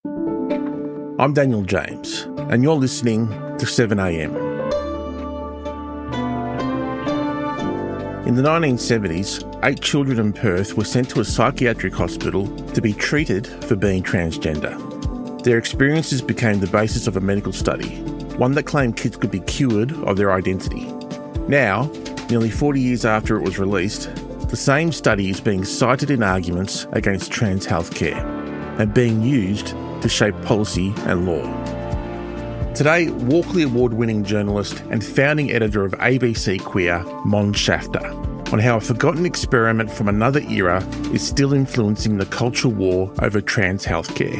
I'm Daniel James, and you're listening to 7am. In the 1970s, 8 children in Perth were sent to a psychiatric hospital to be treated for being transgender. Their experiences became the basis of a medical study, one that claimed kids could be cured of their identity. Now, nearly 40 years after it was released, the same study is being cited in arguments against trans healthcare and being used to shape policy and law. Today, Walkley Award-winning journalist and founding editor of ABC Queer, Mon Schafter, on how a forgotten experiment from another era is still influencing the cultural war over trans healthcare.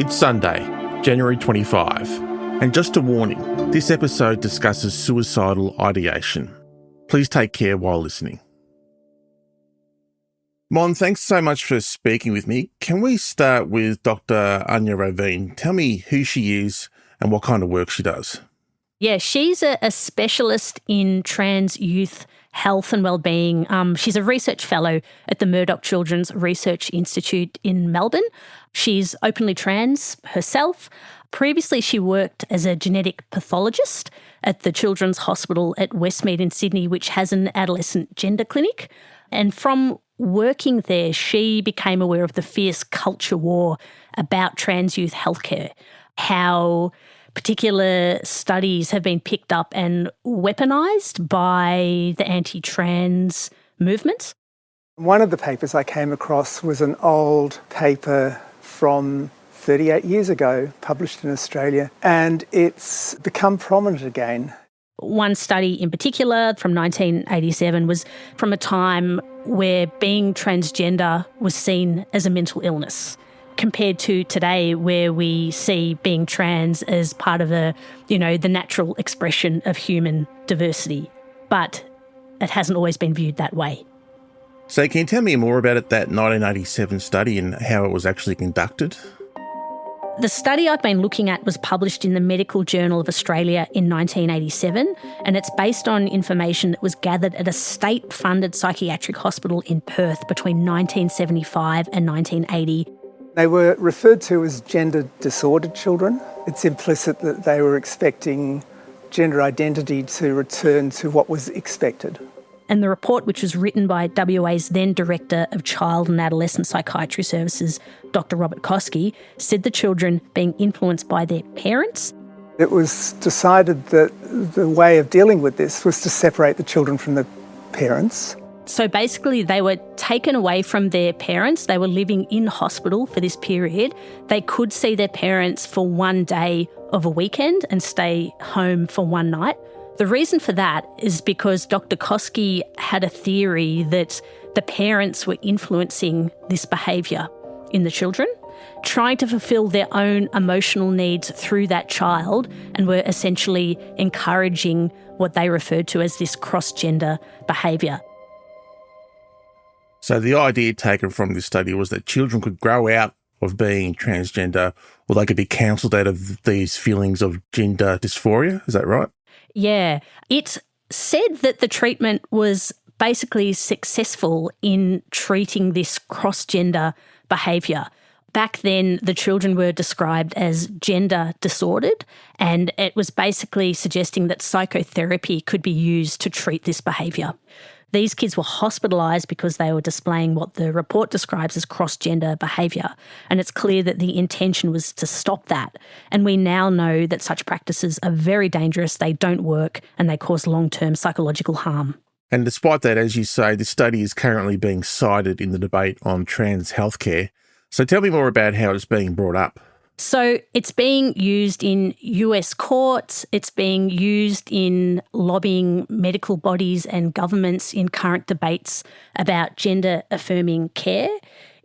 It's Sunday, January 25, and just a warning, this episode discusses suicidal ideation. Please take care while listening. Mon, thanks so much for speaking with me. Can we start with Dr. Anya Ravine? Tell me who she is and what kind of work she does. Yeah, she's a specialist in trans youth health and wellbeing. She's a research fellow at the Murdoch Children's Research Institute in Melbourne. She's openly trans herself. Previously, she worked as a genetic pathologist at the Children's Hospital at Westmead in Sydney, which has an adolescent gender clinic. And from working there, she became aware of the fierce culture war about trans youth healthcare, how particular studies have been picked up and weaponised by the anti-trans movement. One of the papers I came across was an old paper from 38 years ago, published in Australia, and it's become prominent again. One study in particular from 1987 was from a time where being transgender was seen as a mental illness, compared to today where we see being trans as part of the natural expression of human diversity. But it hasn't always been viewed that way. So can you tell me more about that 1987 study and how it was actually conducted? The study I've been looking at was published in the Medical Journal of Australia in 1987, and it's based on information that was gathered at a state-funded psychiatric hospital in Perth between 1975 and 1980. They were referred to as gender-disordered children. It's implicit that they were expecting gender identity to return to what was expected. And the report, which was written by WA's then Director of Child and Adolescent Psychiatry Services, Dr. Robert Koski, said the children being influenced by their parents. It was decided that the way of dealing with this was to separate the children from the parents. So basically they were taken away from their parents. They were living in hospital for this period. They could see their parents for one day of a weekend and stay home for one night. The reason for that is because Dr. Koski had a theory that the parents were influencing this behaviour in the children, trying to fulfil their own emotional needs through that child, and were essentially encouraging what they referred to as this cross-gender behaviour. So the idea taken from this study was that children could grow out of being transgender, or they could be counselled out of these feelings of gender dysphoria. Is that right? Yeah. It said that the treatment was basically successful in treating this cross-gender behaviour. Back then, the children were described as gender disordered, and it was basically suggesting that psychotherapy could be used to treat this behaviour. These kids were hospitalised because they were displaying what the report describes as cross-gender behaviour, and it's clear that the intention was to stop that. And we now know that such practices are very dangerous, they don't work, and they cause long-term psychological harm. And despite that, as you say, this study is currently being cited in the debate on trans healthcare. So tell me more about how it's being brought up. So it's being used in US courts, it's being used in lobbying medical bodies and governments in current debates about gender-affirming care.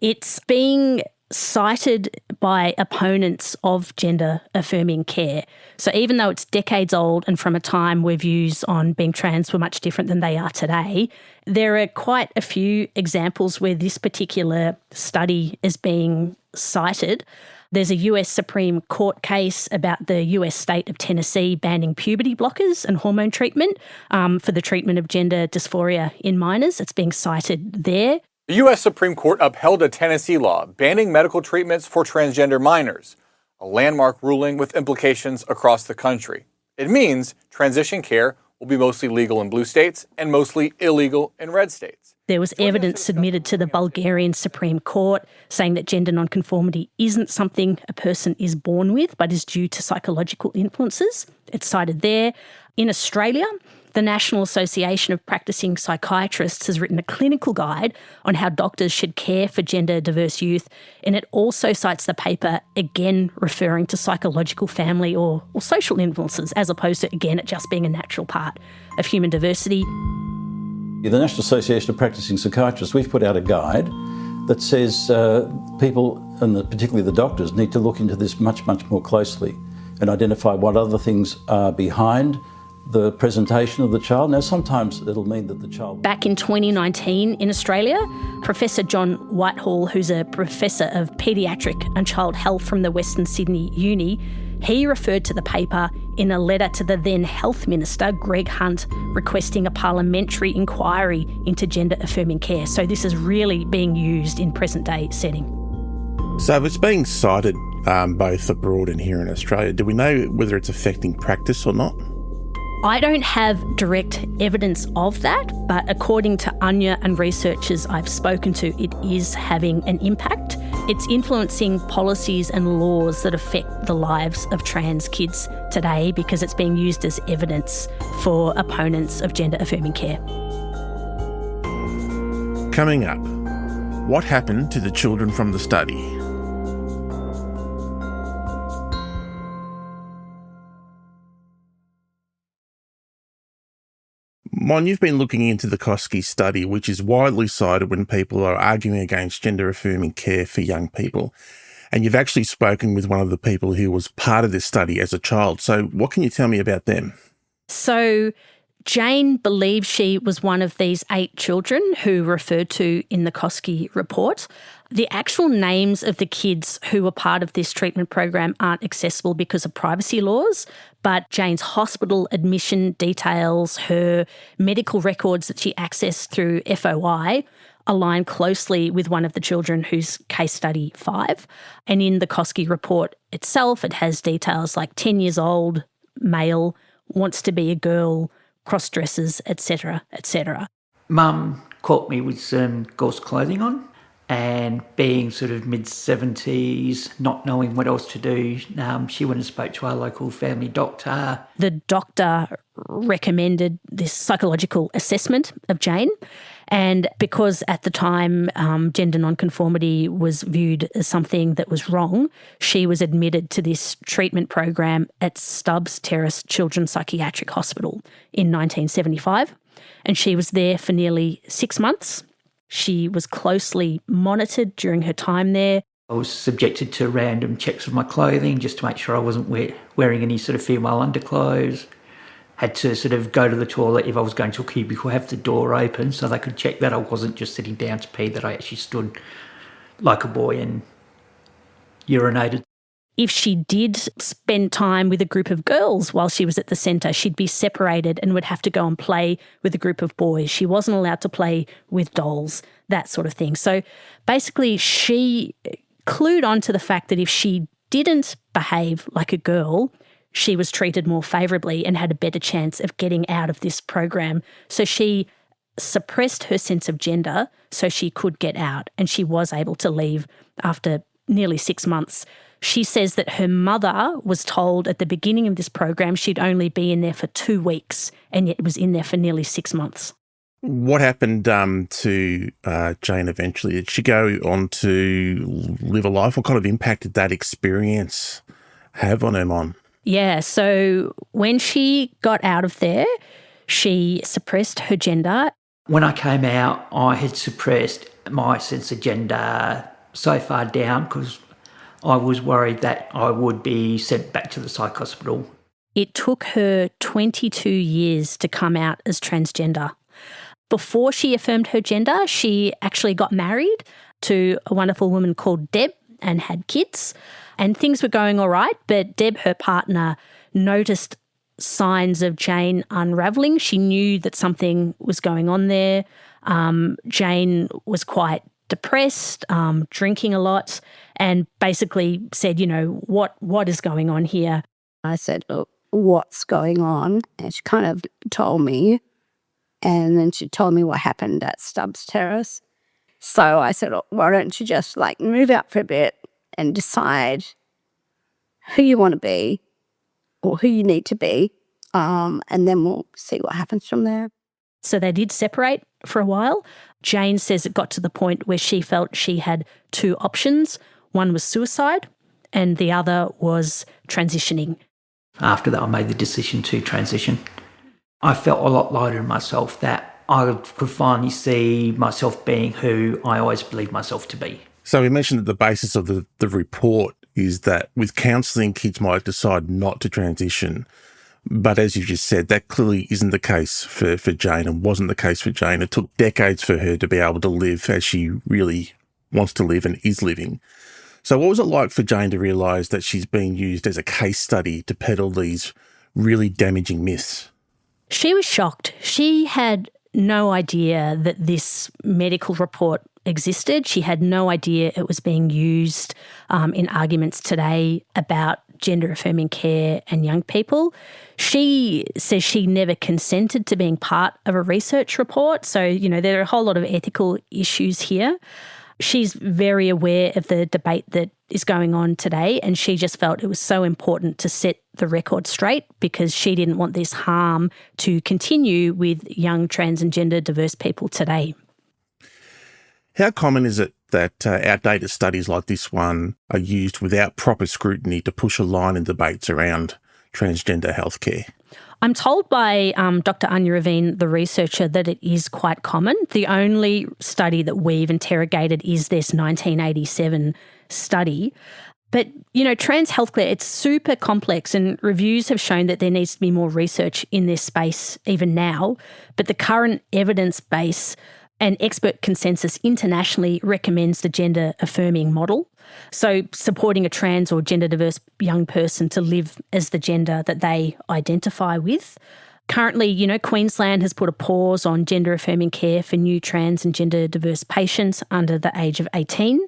It's being cited by opponents of gender-affirming care. So even though it's decades old and from a time where views on being trans were much different than they are today, there are quite a few examples where this particular study is being cited. There's a US Supreme Court case about the US state of Tennessee banning puberty blockers and hormone treatment for the treatment of gender dysphoria in minors. It's being cited there. The U.S. Supreme Court upheld a Tennessee law banning medical treatments for transgender minors, a landmark ruling with implications across the country. It means transition care will be mostly legal in blue states and mostly illegal in red states. There was evidence submitted to the Bulgarian Supreme Court saying that gender nonconformity isn't something a person is born with, but is due to psychological influences. It's cited there. In Australia, the National Association of Practising Psychiatrists has written a clinical guide on how doctors should care for gender diverse youth, and it also cites the paper, again referring to psychological, family or social influences, as opposed to, again, it just being a natural part of human diversity. The National Association of Practising Psychiatrists, we've put out a guide that says people, and particularly the doctors, need to look into this much, much more closely and identify what other things are behind the presentation of the child. Now, sometimes it'll mean that the child... Back in 2019 in Australia, Professor John Whitehall, who's a professor of paediatric and child health from the Western Sydney Uni, he referred to the paper in a letter to the then Health Minister, Greg Hunt, requesting a parliamentary inquiry into gender-affirming care. So this is really being used in present-day setting. So if it's being cited both abroad and here in Australia, do we know whether it's affecting practice or not? I don't have direct evidence of that, but according to Anya and researchers I've spoken to, it is having an impact. It's influencing policies and laws that affect the lives of trans kids today because it's being used as evidence for opponents of gender-affirming care. Coming up, what happened to the children from the study? Mon, you've been looking into the Koski study, which is widely cited when people are arguing against gender-affirming care for young people. And you've actually spoken with one of the people who was part of this study as a child. So what can you tell me about them? So Jayne believes she was one of these 8 children who referred to in the Koski report. The actual names of the kids who were part of this treatment program aren't accessible because of privacy laws, but Jayne's hospital admission details, her medical records that she accessed through FOI align closely with one of the children who's case study 5. And in the Koski report itself, it has details like 10 years old, male, wants to be a girl, cross-dresses, etc., etc. Mum caught me with some gauze clothing on, and being sort of mid-70s, not knowing what else to do, she went and spoke to our local family doctor. The doctor recommended this psychological assessment of Jayne, and because at the time gender nonconformity was viewed as something that was wrong, she was admitted to this treatment program at Stubbs Terrace Children's Psychiatric Hospital in 1975, and she was there for nearly 6 months. She was closely monitored during her time there. I was subjected to random checks of my clothing just to make sure I wasn't wearing any sort of female underclothes. Had to sort of go to the toilet if I was going to a cubicle, have the door open so they could check that I wasn't just sitting down to pee, that I actually stood like a boy and urinated. If she did spend time with a group of girls while she was at the centre, she'd be separated and would have to go and play with a group of boys. She wasn't allowed to play with dolls, that sort of thing. So basically she clued on to the fact that if she didn't behave like a girl, she was treated more favourably and had a better chance of getting out of this program. So she suppressed her sense of gender so she could get out, and she was able to leave after nearly 6 months. She says that her mother was told at the beginning of this program she'd only be in there for 2 weeks and yet was in there for nearly 6 months. What happened to Jayne eventually? Did she go on to live a life? What kind of impact did that experience have on her, Mon? Yeah, so when she got out of there, she suppressed her gender. When I came out, I had suppressed my sense of gender so far down because I was worried that I would be sent back to the psych hospital. It took her 22 years to come out as transgender. Before she affirmed her gender, she actually got married to a wonderful woman called Deb and had kids. And things were going all right, but Deb, her partner, noticed signs of Jayne unravelling. She knew that something was going on there. Jayne was quite depressed, drinking a lot, and basically said, what is going on here? I said, "Look, what's going on?" And she kind of told me, and then she told me what happened at Stubbs Terrace. So I said, "Look, why don't you just move out for a bit and decide who you want to be or who you need to be, and then we'll see what happens from there." So they did separate for a while. Jayne says it got to the point where she felt she had two options. One was suicide and the other was transitioning. After that, I made the decision to transition. I felt a lot lighter in myself, that I could finally see myself being who I always believed myself to be. So we mentioned that the basis of the report is that with counselling, kids might decide not to transition. But as you just said, that clearly isn't the case for Jayne, and wasn't the case for Jayne. It took decades for her to be able to live as she really wants to live and is living. So what was it like for Jayne to realise that she's being used as a case study to peddle these really damaging myths? She was shocked. She had no idea that this medical report existed. She had no idea it was being used in arguments today about gender-affirming care and young people. She says she never consented to being part of a research report. So, there are a whole lot of ethical issues here. She's very aware of the debate that is going on today, and she just felt it was so important to set the record straight because she didn't want this harm to continue with young trans and gender diverse people today. How common is it that outdated studies like this one are used without proper scrutiny to push a line in debates around transgender healthcare? I'm told by Dr. Anya Ravine, the researcher, that it is quite common. The only study that we've interrogated is this 1987 study. But, trans healthcare, it's super complex, and reviews have shown that there needs to be more research in this space even now. But the current evidence base and expert consensus internationally recommends the gender-affirming model. So supporting a trans or gender-diverse young person to live as the gender that they identify with. Currently, Queensland has put a pause on gender-affirming care for new trans and gender-diverse patients under the age of 18.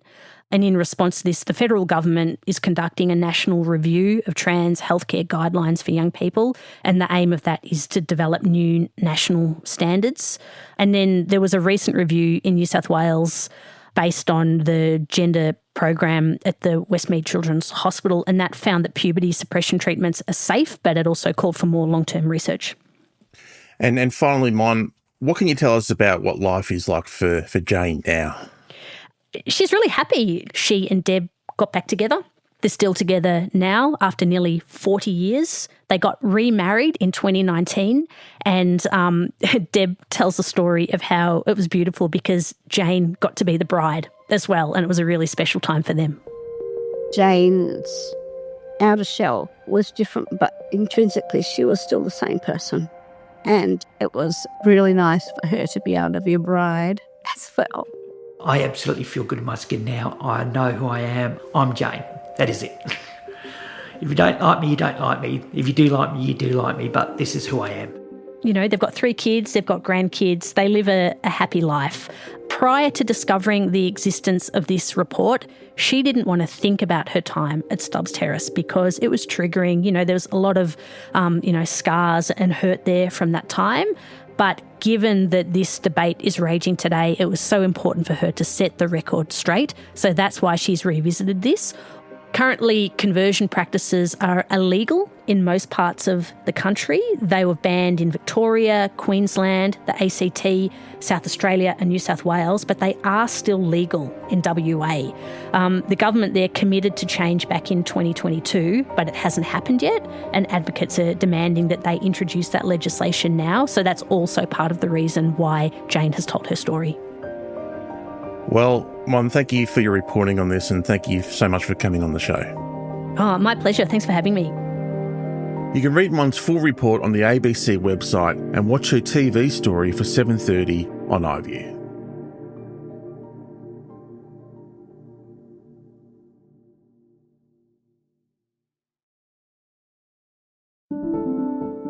And in response to this, the federal government is conducting a national review of trans healthcare guidelines for young people, and the aim of that is to develop new national standards. And then there was a recent review in New South Wales based on the gender program at the Westmead Children's Hospital, and that found that puberty suppression treatments are safe, but it also called for more long-term research. And finally, Mon, what can you tell us about what life is like for Jayne now? She's really happy. She and Deb got back together. They're still together now after nearly 40 years. They got remarried in 2019, and Deb tells the story of how it was beautiful because Jayne got to be the bride as well, and it was a really special time for them. Jayne's outer shell was different, but intrinsically she was still the same person. And it was really nice for her to be able to be a bride as well. I absolutely feel good in my skin now. I know who I am. I'm Jayne. That is it. If you don't like me, you don't like me. If you do like me, you do like me. But this is who I am. They've got 3 kids, they've got grandkids, they live a happy life. Prior to discovering the existence of this report, she didn't want to think about her time at Stubbs Terrace because it was triggering. There was a lot of, scars and hurt there from that time. But given that this debate is raging today, it was so important for her to set the record straight. So that's why she's revisited this. Currently, conversion practices are illegal in most parts of the country. They were banned in Victoria, Queensland, the ACT, South Australia and New South Wales, but they are still legal in WA. The government there committed to change back in 2022, but it hasn't happened yet, and advocates are demanding that they introduce that legislation now. So that's also part of the reason why Jayne has told her story. Well, Mon, thank you for your reporting on this, and thank you so much for coming on the show. Oh, my pleasure. Thanks for having me. You can read Mon's full report on the ABC website and watch her TV story for 7:30 on iView.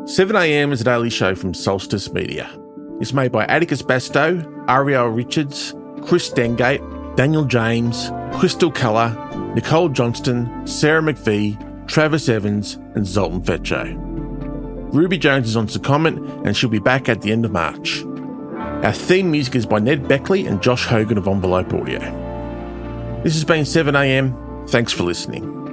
"7am is a daily show from Solstice Media. is made by Atticus Bastow, Ariel Richards, Chris Dengate, Daniel James, Crystal Colour, Nicole Johnston, Sarah McVie, Travis Evans and Zoltan Fetcho. Ruby Jones is on secondment and she'll be back at the end of March. Our theme music is by Ned Beckley and Josh Hogan of Envelope Audio. This has been 7am. Thanks for listening.